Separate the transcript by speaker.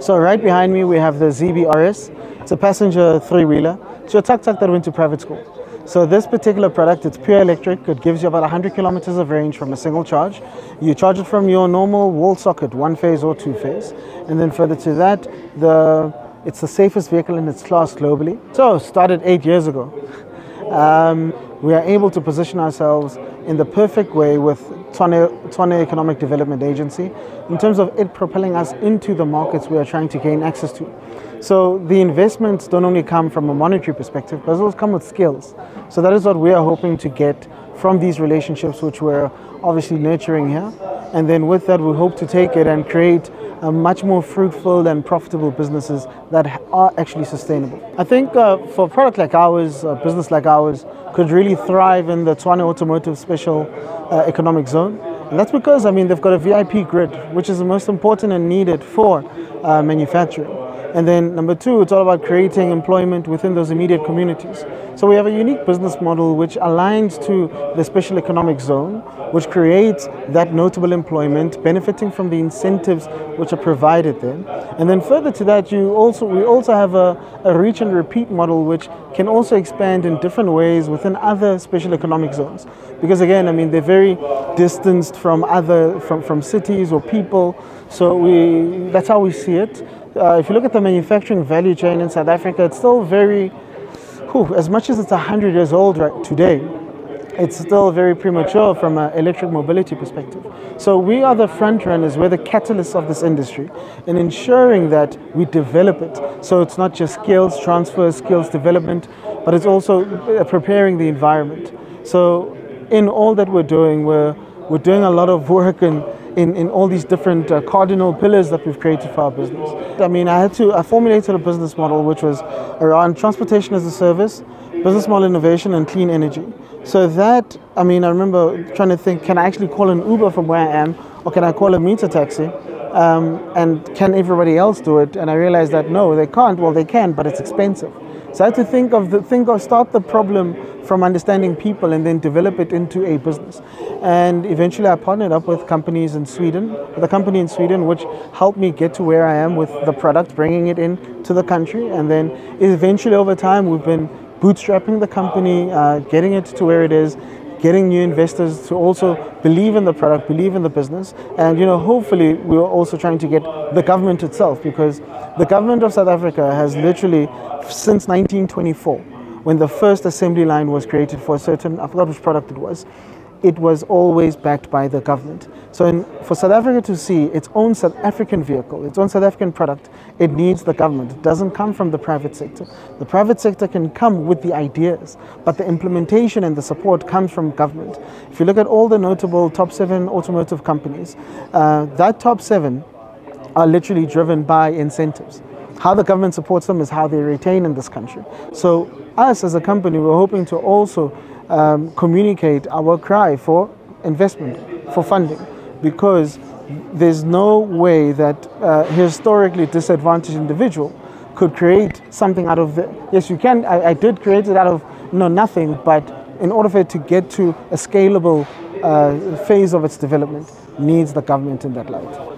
Speaker 1: So right behind me we have the ZB-RS. It's a passenger three-wheeler. It's your tuk-tuk that went to private school. So this particular product, it's pure electric. It gives you about 100 kilometers of range from a single charge. You charge it from your normal wall socket, one phase or two phase. And then further to that, it's the safest vehicle in its class globally. So started 8 years ago. We are able to position ourselves in the perfect way with Tshwane Economic Development Agency in terms of it propelling us into the markets we are trying to gain access to. So the investments don't only come from a monetary perspective, but also come with skills. So that is what we are hoping to get from these relationships, which we're obviously nurturing here. And then with that, we hope to take it and create a much more fruitful and profitable businesses that are actually sustainable. I think for a product like ours, a business like ours, could really thrive in the Tshwane Automotive Special Economic Zone. And that's because, I mean, they've got a VIP grid, which is the most important and needed for manufacturing. And then number two, it's all about creating employment within those immediate communities. So we have a unique business model which aligns to the special economic zone, which creates that notable employment, benefiting from the incentives which are provided there. And then further to that, we also have a reach and repeat model, which can also expand in different ways within other special economic zones. Because again, I mean, they're very distanced from from cities or people. So that's how we see it. If you look at the manufacturing value chain in South Africa, it's still very, as much as it's 100 years old right today, it's still very premature from an electric mobility perspective. So we are the front runners, we're the catalysts of this industry in ensuring that we develop it. So it's not just skills transfer, skills development, but it's also preparing the environment. So in all that we're doing a lot of work in all these different cardinal pillars that we've created for our business. I mean, I formulated a business model which was around transportation as a service, business model innovation, and clean energy. So that, I mean, I remember trying to think, can I actually call an Uber from where I am, or can I call a meter taxi? And can everybody else do it? And I realized that no, they can't. Well, they can, but it's expensive. So I had to start the problem from understanding people and then develop it into a business. And eventually I partnered up with companies in Sweden, with a company in Sweden which helped me get to where I am with the product, bringing it in to the country. And then eventually over time we've been bootstrapping the company, getting it to where it is, getting new investors to also believe in the product, believe in the business. And hopefully we're also trying to get the government itself, because the government of South Africa has literally, since 1924, when the first assembly line was created for a certain, I forgot which product it was always backed by the government. So for South Africa to see its own South African vehicle, its own South African product, it needs the government. It doesn't come from the private sector. The private sector can come with the ideas, but the implementation and the support comes from government. If you look at all the notable top 7 automotive companies, that top 7 are literally driven by incentives. How the government supports them is how they retain in this country. So us as a company, we're hoping to also communicate our cry for investment, for funding, because there's no way that a historically disadvantaged individual could create something out of it. Yes, you can. I did create it out of nothing, but in order for it to get to a scalable phase of its development, needs the government in that light.